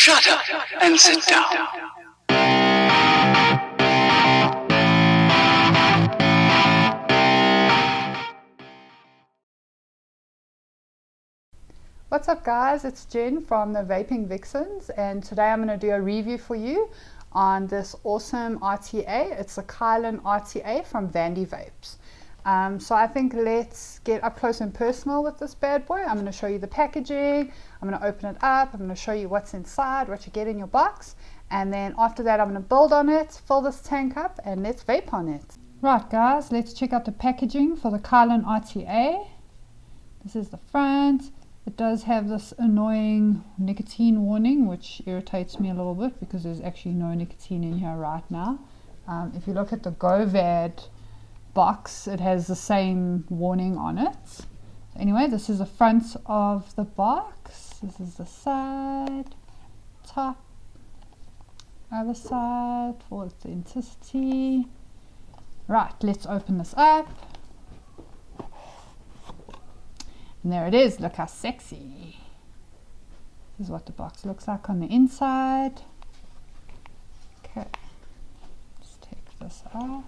Shut up and sit down. What's up guys, it's Jen from the Vaping Vixens, and today I'm going to do a review for you on this awesome RTA. It's a Kylin RTA from Vandy Vapes. So I think let's get up close and personal with this bad boy. I'm going to show you the packaging, I'm going to open it up, I'm going to show you what's inside, what you get in your box, and then after that I'm going to build on it, fill this tank up, and let's vape on it. Right guys, let's check out the packaging for the Kylin RTA. This is the front. It does have this annoying nicotine warning, which irritates me a little bit because there's actually no nicotine in here right now. If you look at the GoVad box, it has the same warning on it. So anyway, this is the front of the box. This is the side, top, other side for authenticity. Right, let's open this up. And there it is, look how sexy. This is what the box looks like on the inside. Okay, let's take this out.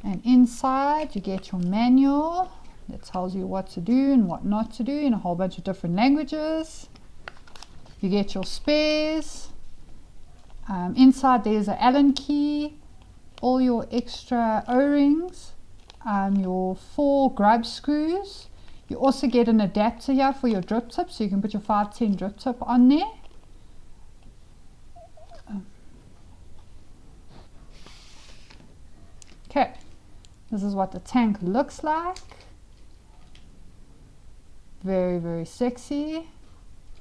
And inside you get your manual that tells you what to do and what not to do in a whole bunch of different languages. You get your spares. Inside there's an Allen key, all your extra O-rings, your 4 grub screws. You also get an adapter here for your drip tip, so you can put your 510 drip tip on there. Okay, this is what the tank looks like. Very, very sexy.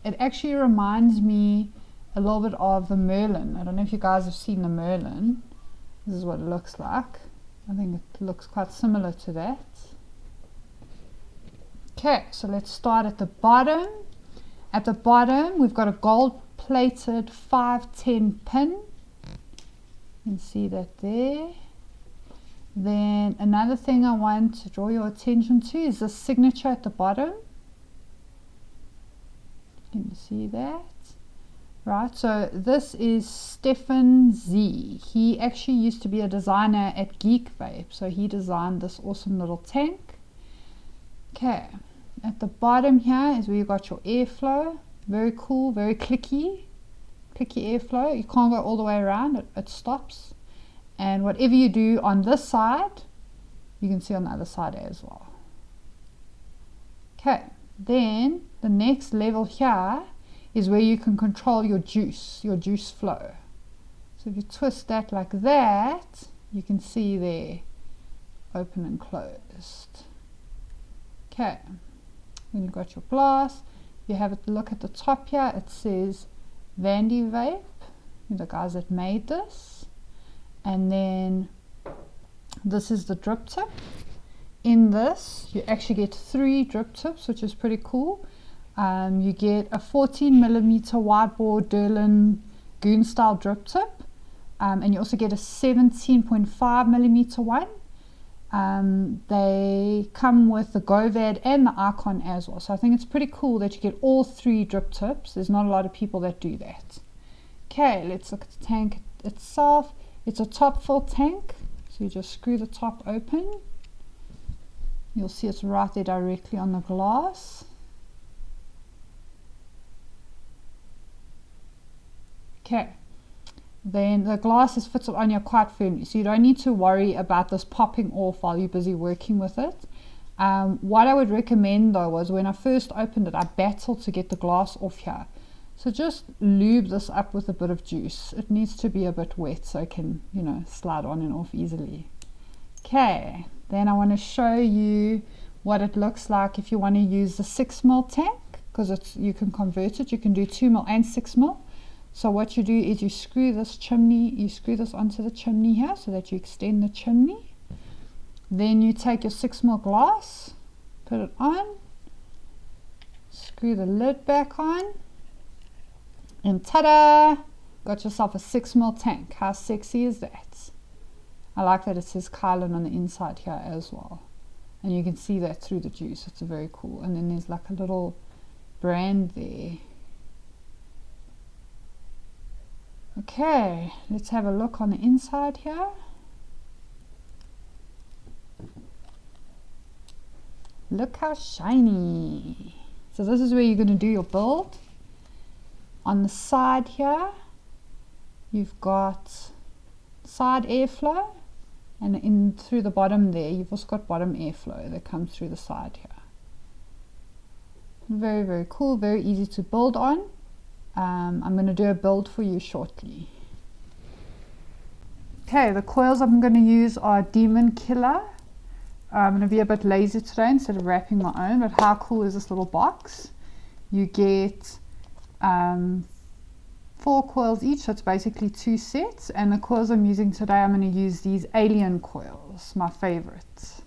It actually reminds me a little bit of the Merlin. I don't know if you guys have seen the Merlin. This is what it looks like. I think it looks quite similar to that. Okay, so let's start at the bottom. At the bottom, we've got a gold-plated 510 pin. You can see that there. Then another thing I want to draw your attention to is the signature at the bottom. You can see that. Right, so this is Stefan Z. He actually used to be a designer at Geek Vape, so he designed this awesome little tank. Okay, at the bottom here is where you got your airflow. Very cool, very clicky airflow. You can't go all the way around, it stops. And whatever you do on this side, you can see on the other side as well. Okay, then the next level here is where you can control your juice flow. So if you twist that like that, you can see there, open and closed. Okay, then you've got your glass. You have it, look at the top here, it says Vandy Vape, the guys that made this. And then this is the drip tip. In this, you actually get 3 drip tips, which is pretty cool. You get a 14mm widebore Derlin goon style drip tip, and you also get a 17.5mm one. They come with the GoVad and the Icon as well, so I think it's pretty cool that you get all 3 drip tips. There's not a lot of people that do that. Okay, let's look at the tank itself. It's a top fill tank, so you just screw the top open. You'll see it's right there directly on the glass. Okay, then the glass is fitted on here quite firmly, so you don't need to worry about this popping off while you're busy working with it. What I would recommend though was when I first opened it, I battled to get the glass off here. So just lube this up with a bit of juice. It needs to be a bit wet so it can, you know, slide on and off easily. Okay, then I want to show you what it looks like if you want to use the 6mm tank, because you can convert it. You can do 2mm and 6mm. So what you do is you screw this onto the chimney here so that you extend the chimney. Then you take your 6mm glass, put it on, screw the lid back on, and ta-da! Got yourself a 6mm tank. How sexy is that? I like that it says Kylin on the inside here as well. And you can see that through the juice. It's very cool. And then there's like a little brand there. Okay, let's have a look on the inside here. Look how shiny. So this is where you're going to do your build. On the side here, you've got side airflow, and in through the bottom there, you've also got bottom airflow that comes through the side here. Very, very cool, very easy to build on. I'm going to do a build for you shortly. Okay, the coils I'm going to use are Demon Killer. I'm going to be a bit lazy today instead of wrapping my own, but how cool is this little box? You get 4 coils each, so it's basically 2 sets, and the coils I'm using today, I'm going to use these alien coils, my favorites.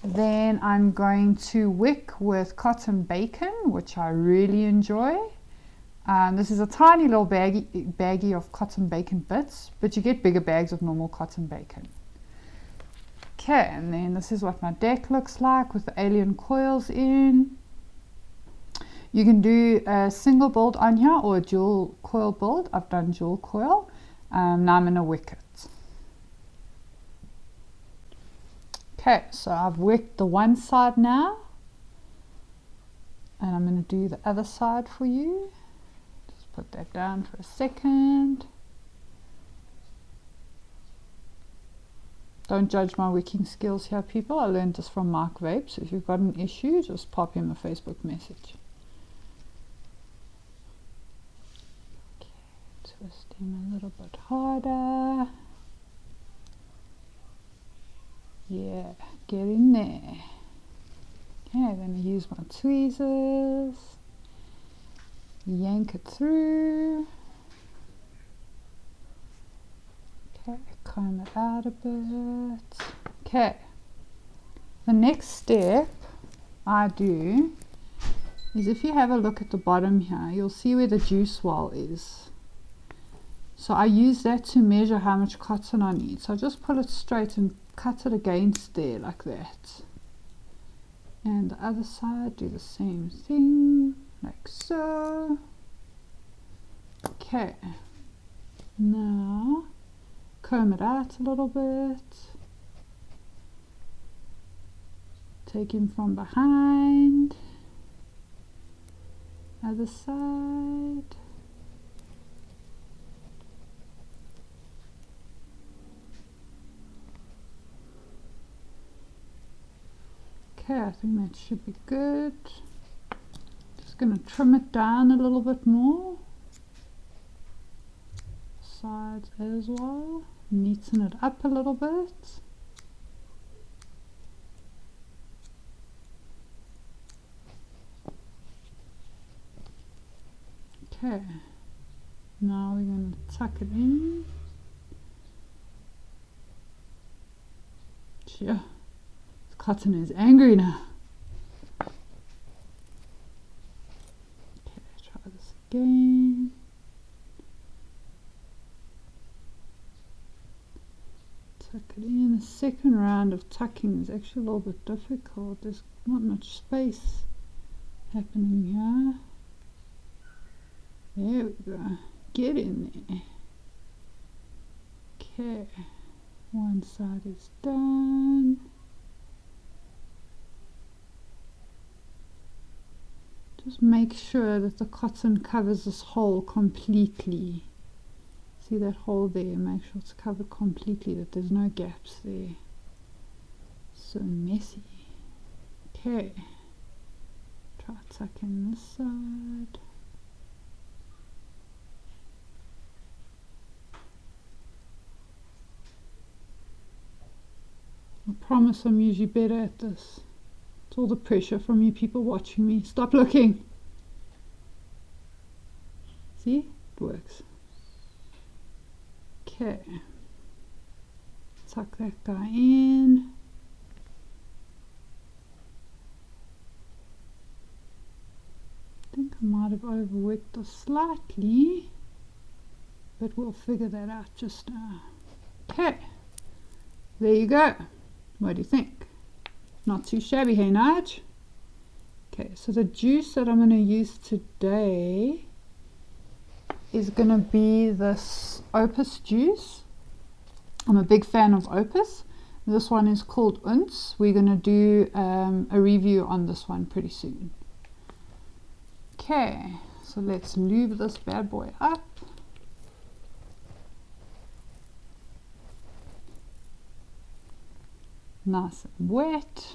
Then I'm going to wick with cotton bacon, which I really enjoy. This is a tiny little baggie of cotton bacon bits, but you get bigger bags of normal cotton bacon. Okay, and then this is what my deck looks like with the alien coils in. You can do a single build on here or a dual coil build. I've done dual coil. Now I'm going to wick it. Okay, so I've wicked the one side now, and I'm going to do the other side for you. Just put that down for a second. Don't judge my wicking skills here, people. I learned this from Mark Vape, so if you've got an issue, just pop him a Facebook message. Okay, twist him a little bit harder. Yeah, get in there. Okay, I'm going to use my tweezers. Yank it through. Okay, comb it out a bit. Okay, the next step I do is, if you have a look at the bottom here, you'll see where the juice well is. So I use that to measure how much cotton I need. So I just pull it straight and cut it against there like that. And the other side, do the same thing, like so. Okay, now comb it out a little bit. Take him from behind. Other side. Okay, I think that should be good. Just going to trim it down a little bit more. Sides as well. Neaten it up a little bit. Okay, now we're going to tuck it in. Sure. Cotton is angry now. Okay, try this again. Tuck it in. The second round of tucking is actually a little bit difficult. There's not much space happening here. There we go. Get in there. Okay, one side is done. Just make sure that the cotton covers this hole completely. See that hole there? Make sure it's covered completely, that there's no gaps there. So messy. Okay. Try tucking this side. I promise I'm usually better at this. It's all the pressure from you people watching me. Stop looking. See? It works. Okay. Tuck that guy in. I think I might have overworked this slightly, but we'll figure that out just now. Okay. There you go. What do you think? Not too shabby, hey Nige? Okay, so the juice that I'm going to use today is going to be this Opus juice. I'm a big fan of Opus. This one is called Unz. We're going to do a review on this one pretty soon. Okay, so let's lube this bad boy up. Nice and wet.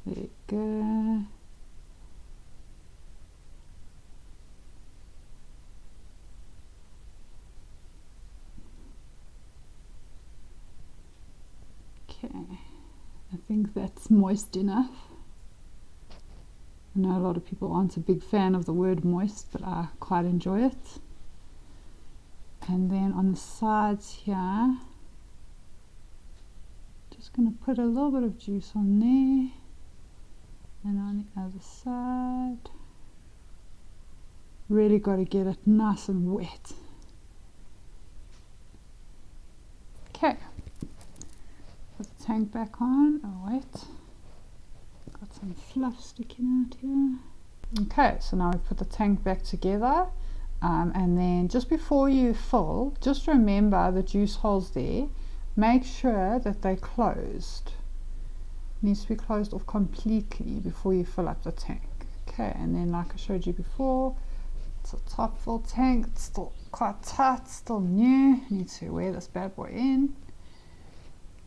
There you go. Okay, I think that's moist enough. I know a lot of people aren't a big fan of the word moist, but I quite enjoy it. And then on the sides here, just going to put a little bit of juice on there. And on the other side, really got to get it nice and wet. Okay, put the tank back on. Oh wait, got some fluff sticking out here. Okay, so now we put the tank back together, and then just before you fill, just remember the juice holes there. Make sure that they're closed. Needs to be closed off completely before you fill up the tank. Okay, and then like I showed you before, it's a top full tank. It's still quite tight, still new. Need to wear this bad boy in.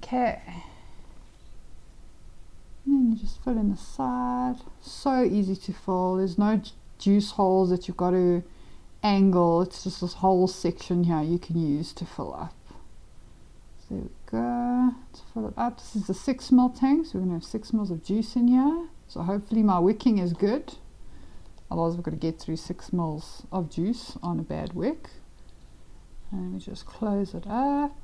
Okay, and then you just fill in the side. So easy to fill. There's no juice holes that you've got to angle. It's just this whole section here you can use to fill up. There we go. Let's fill it up. This is a 6 ml tank, so we're going to have 6 ml of juice in here. So hopefully my wicking is good. Otherwise we're going to get through 6 ml of juice on a bad wick. And we just close it up.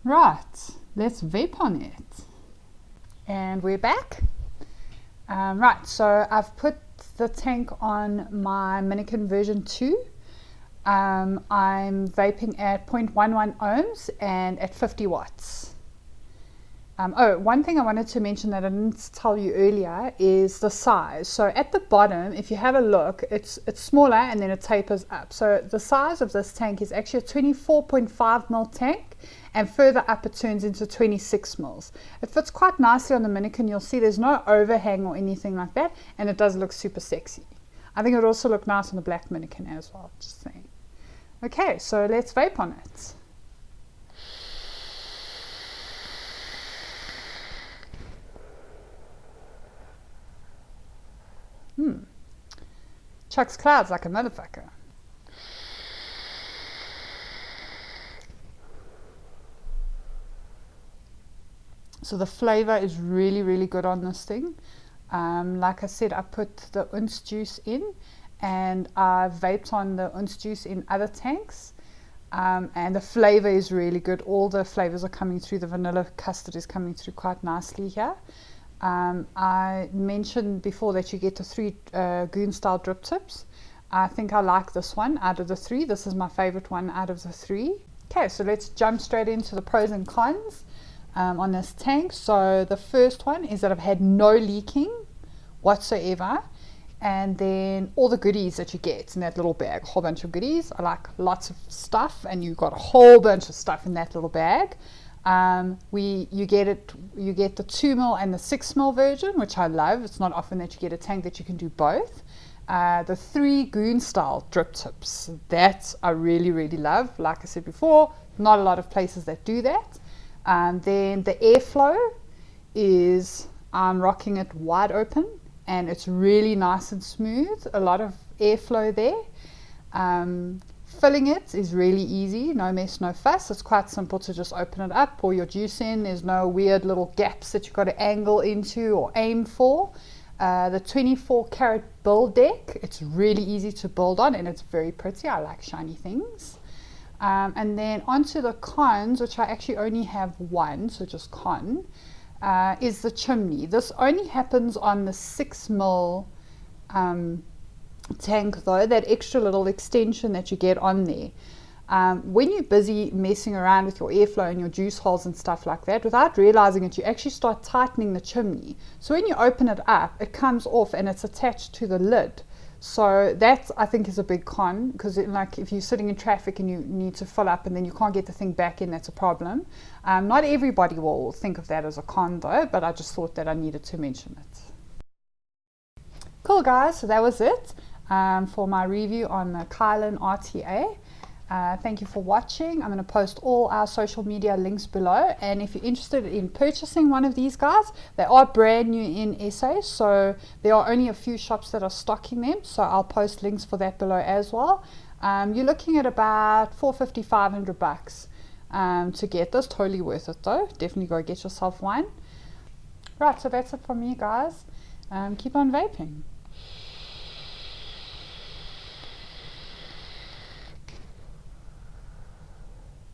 Right, let's vape on it. And we're back. Right, so I've put the tank on my Minikin version 2. I'm vaping at 0.11 ohms and at 50 watts. Oh, one thing I wanted to mention that I didn't tell you earlier is the size. So at the bottom, if you have a look, it's smaller and then it tapers up. So the size of this tank is actually a 24.5 ml tank, and further up it turns into 26 mils. It fits quite nicely on the Minikin. You'll see there's no overhang or anything like that, and it does look super sexy. I think it would also look nice on the black Minikin as well, just saying. Okay, so let's vape on it. Chucks clouds like a motherfucker. So the flavor is really, really good on this thing. Like I said, I put the Unz juice in, and I vaped on the Unz juice in other tanks, and the flavor is really good. All the flavors are coming through. The vanilla custard is coming through quite nicely here. I mentioned before that you get the 3 goon style drip tips. I think I like this one out of the 3. This is my favorite one out of the 3. Okay, so let's jump straight into the pros and cons on this tank. So the first one is that I've had no leaking whatsoever, and then all the goodies that you get in that little bag, a whole bunch of goodies. I like lots of stuff, and you've got a whole bunch of stuff in that little bag. You get the 2 ml and the 6 ml version, which I love. It's not often that you get a tank that you can do both. The 3 goon style drip tips, that I really, really love. Like I said before, not a lot of places that do that. Then the airflow is, I'm rocking it wide open, and it's really nice and smooth. A lot of airflow there. Filling it is really easy, no mess, no fuss. It's quite simple to just open it up, pour your juice in. There's no weird little gaps that you've got to angle into or aim for. The 24 karat build deck, it's really easy to build on, and it's very pretty. I like shiny things. And then onto the cons, which I actually only have one, so just con, is the chimney. This only happens on the 6 ml tank though, that extra little extension that you get on there. when you're busy messing around with your airflow and your juice holes and stuff like that, without realizing it, you actually start tightening the chimney. So when you open it up, it comes off and it's attached to the lid. So that, I think, is a big con, because like if you're sitting in traffic and you need to fill up and then you can't get the thing back in, that's a problem. Not everybody will think of that as a con though, but I just thought that I needed to mention it. Cool guys, so that was it for my review on the Kylin RTA. Thank you for watching. I'm going to post all our social media links below, and if you're interested in purchasing one of these guys, they are brand new in SA, so there are only a few shops that are stocking them, so I'll post links for that below as well. You're looking at about $450-500 to get this. Totally worth it though. Definitely go get yourself one. Right, so that's it from me guys. Keep on vaping.